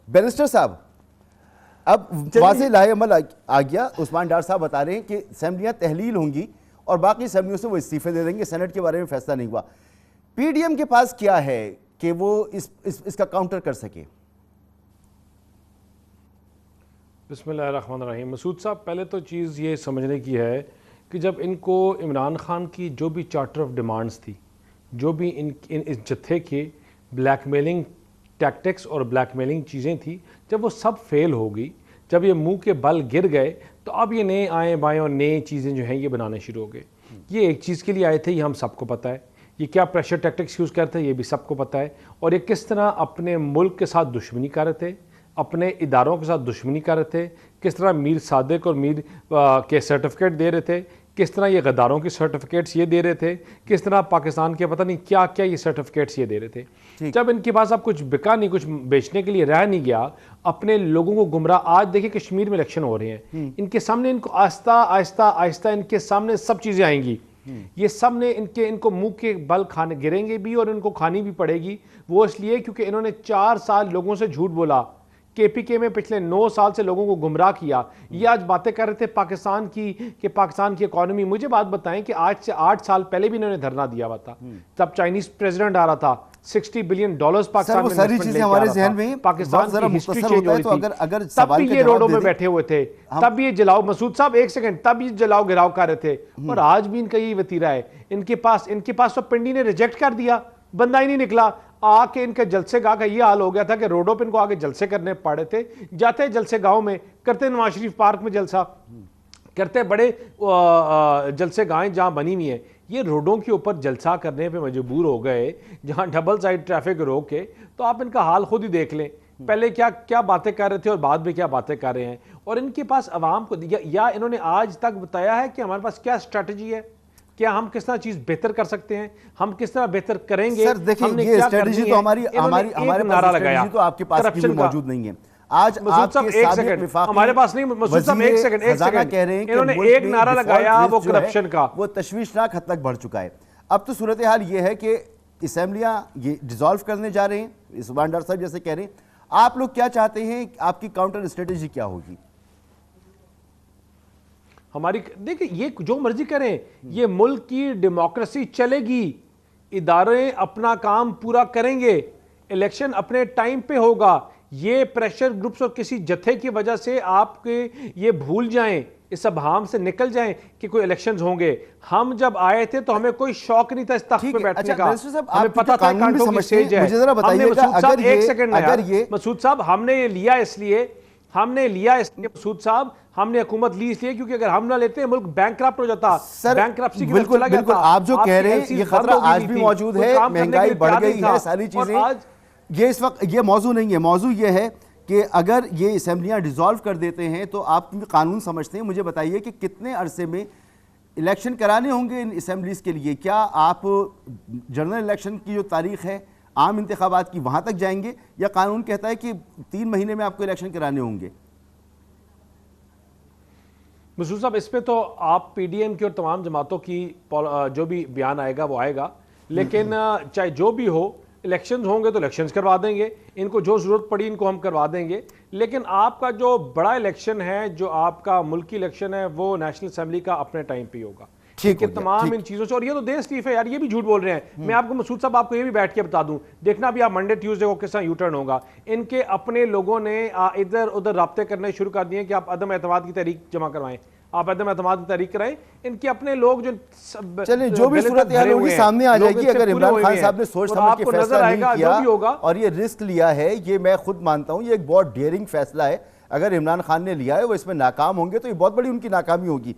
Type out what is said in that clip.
Barrister صاحب اب واضح لاہ عمل آ گیا. عثمان ڈار صاحب بتا رہے ہیں کہ اسمبلیاں تحلیل ہوں گی اور باقی اسمبلیوں سے وہ استعفے دے دیں گے. سینٹ کے بارے میں فیصلہ نہیں ہوا. پی ڈی ایم کے پاس کیا ہے کہ وہ اس کا کاؤنٹر کر سکے؟ بسم اللہ الرحمن الرحیم. مسعود صاحب پہلے تو چیز یہ سمجھنے کی ہے کہ جب ان کو عمران خان کی جو بھی چارٹر آف ڈیمانڈز تھی, جو بھی ان اس جتھے کے بلیک میلنگ ٹیکٹکس اور بلیک میلنگ چیزیں تھیں, جب وہ سب فیل ہو گئی, جب یہ منہ کے بل گر گئے, تو اب یہ نئے آئیں بائیں اور نئے چیزیں جو ہیں یہ بنانے شروع ہو گئے. یہ ایک چیز کے لیے آئے تھے, یہ ہم سب کو پتہ ہے. یہ کیا پریشر ٹیکٹکس یوز کرتے ہیں یہ بھی سب کو پتہ ہے. اور یہ کس طرح اپنے ملک کے ساتھ دشمنی کر رہے تھے, اپنے اداروں کے ساتھ دشمنی کر رہے تھے, کس طرح میر صادق اور میر کے سرٹیفکیٹ دے رہے تھے, کس طرح یہ غداروں کی سرٹیفکیٹس یہ دے رہے تھے, کس طرح پاکستان کے پتہ نہیں کیا کیا یہ سرٹیفکیٹس یہ دے رہے تھے. جب ان کے پاس اب کچھ بکا نہیں, کچھ بیچنے کے لیے رہ نہیں گیا, اپنے لوگوں کو گمراہ. آج دیکھیں کشمیر میں الیکشن ہو رہے ہیں, ان کے سامنے ان کو آہستہ آہستہ آہستہ ان کے سامنے سب چیزیں آئیں گی. یہ سب نے ان کو منہ کے بل کھانے گریں گے بھی اور ان کو کھانی بھی پڑے گی. وہ اس لیے کیونکہ انہوں نے 4 سال لوگوں سے جھوٹ بولا, کے پی کے میں پچھلے 9 سال سے لوگوں کو گمراہ کیا. یہ آج باتیں کر رہے تھے پاکستان کی کہ پاکستان کی اکانومی. مجھے بات بتائیں کہ آج سے 8 سال پہلے بھی انہوں نے دھرنا دیا ہوا تھا, تب چائنیز پریزیڈنٹ آ رہا تھا, $60 بلین پاکستان میں ساری چیزیں ہمارے ذہن میں پاکستان کی ہسٹری چینج ہوئی تھی. تب بھی یہ روڈوں میں بیٹھے ہوئے تھے, تب بھی یہ جلاؤ, مسعود صاحب ایک سیکنڈ, تب یہ جلاؤ گراؤ کر رہے تھے. اور آج بھی ان کا یہی وتیرہ ہے. ان کے پاس تو پنڈی نے ریجیکٹ کر دیا, بندہ ہی نہیں نکلا. آ کے ان کے جلسے گاہ کا یہ حال ہو گیا تھا کہ روڈوں پہ ان کو آگے جلسے کرنے پڑے تھے. جاتے جلسے گاہوں میں کرتے, نواز شریف پارک میں جلسہ کرتے, بڑے جلسے گاہیں جہاں بنی ہوئی ہیں, یہ روڈوں کے اوپر جلسہ کرنے پہ مجبور ہو گئے جہاں ڈبل سائڈ ٹریفک روک کے. تو آپ ان کا حال خود ہی دیکھ لیں, پہلے کیا باتیں کر رہے تھے اور بعد میں کیا باتیں کر رہے ہیں. اور ان کے پاس عوام کو یا انہوں نے آج تک بتایا ہے کہ ہمارے پاس کیا اسٹریٹجی ہے, کیا ہم کس طرح چیز بہتر کر سکتے ہیں, ہم کس طرح بہتر کریں گے. سر دیکھیں یہ اسٹریٹجی تو ہمارے نعرہ لگایا تو آپ کے پاس بھی موجود نہیں ہے. آج مسعود صاحب ایک سیکنڈ, ہمارے پاس نہیں. مسعود صاحب ایک سیکنڈ, کہہ رہے ہیں انہوں نے ایک نعرہ لگایا وہ کرپشن کا, وہ تشویشناک حد تک بڑھ چکا ہے. اب تو صورتحال یہ ہے کہ اسمبلیاں یہ ڈیزالو کرنے جا رہے ہیں, عثمان ڈار صاحب جیسے کہہ رہے ہیں. آپ لوگ کیا چاہتے ہیں, آپ کی کاؤنٹر اسٹریٹجی کیا ہوگی؟ ہماری دیکھیں یہ جو مرضی کریں, یہ ملک کی ڈیموکریسی چلے گی, ادارے اپنا کام پورا کریں گے, الیکشن اپنے ٹائم پہ ہوگا. یہ پریشر گروپس اور کسی جتھے کی وجہ سے آپ کے یہ بھول جائیں, اس ابہام سے نکل جائیں کہ کوئی الیکشنز ہوں گے. ہم جب آئے تھے تو ہمیں کوئی شوق نہیں تھا اس تخت پہ بیٹھنے کا, ہمیں پتہ تھا کانٹوں کی سیج ہے. مسعود صاحب ہم نے یہ لیا اس لیے, مسعود صاحب ہم نے حکومت لی اس لیے کیونکہ اگر ہم نہ لیتے ملک بینک کرپٹ ہو جاتا. بینک بالکل آپ جو کہہ رہے ہیں یہ خطرہ آج بھی موجود ہے, مہنگائی بڑھ گئی ہے, ساری چیزیں. یہ اس وقت یہ موضوع نہیں ہے. موضوع یہ ہے کہ اگر یہ اسمبلیاں ڈیزالو کر دیتے ہیں تو آپ قانون سمجھتے ہیں. مجھے بتائیے کہ کتنے عرصے میں الیکشن کرانے ہوں گے ان اسمبلیز کے لیے؟ کیا آپ جنرل الیکشن کی جو تاریخ ہے عام انتخابات کی وہاں تک جائیں گے, یا قانون کہتا ہے کہ 3 مہینے میں آپ کو الیکشن کرانے ہوں گے؟ مسعود صاحب اس پہ تو آپ پی ڈی ایم کی اور تمام جماعتوں کی جو بھی بیان آئے گا وہ آئے گا, لیکن چاہے جو بھی ہو الیکشنز ہوں گے تو الیکشنز کروا دیں گے. ان کو جو ضرورت پڑی ان کو ہم کروا دیں گے. لیکن آپ کا جو بڑا الیکشن ہے, جو آپ کا ملکی الیکشن ہے, وہ نیشنل اسمبلی کا اپنے ٹائم پہ ہوگا. ٹھیک ہے, تمام ان چیزوں سے. اور یہ تو دیر اسٹیف ہے یار, یہ بھی جھوٹ بول رہے ہیں. میں آپ کو مسعود صاحب آپ کو یہ بھی بیٹھ کے بتا دوں, دیکھنا بھی آپ منڈے ٹیوزڈے کو کس طرح یو ٹرن ہوگا. ان کے اپنے لوگوں نے ادھر ادھر رابطے کرنے شروع کر دیے کہ آپ عدم اعتماد کی تحریک جمع کروائیں, آپ عدم اعتماد کی تحریک کرائیں. ان کے اپنے لوگ جو بھی صورتحال ہوگی سامنے آ جائے گی. اگر عمران خان صاحب نے سوچ سمجھ کے فیصلہ نہیں کیا اور یہ رسک لیا ہے, یہ میں خود مانتا ہوں یہ ایک بہت ڈیئرنگ فیصلہ ہے. اگر عمران خان نے لیا ہے وہ اس میں ناکام ہوں گے تو یہ بہت بڑی ان کی ناکامی ہوگی.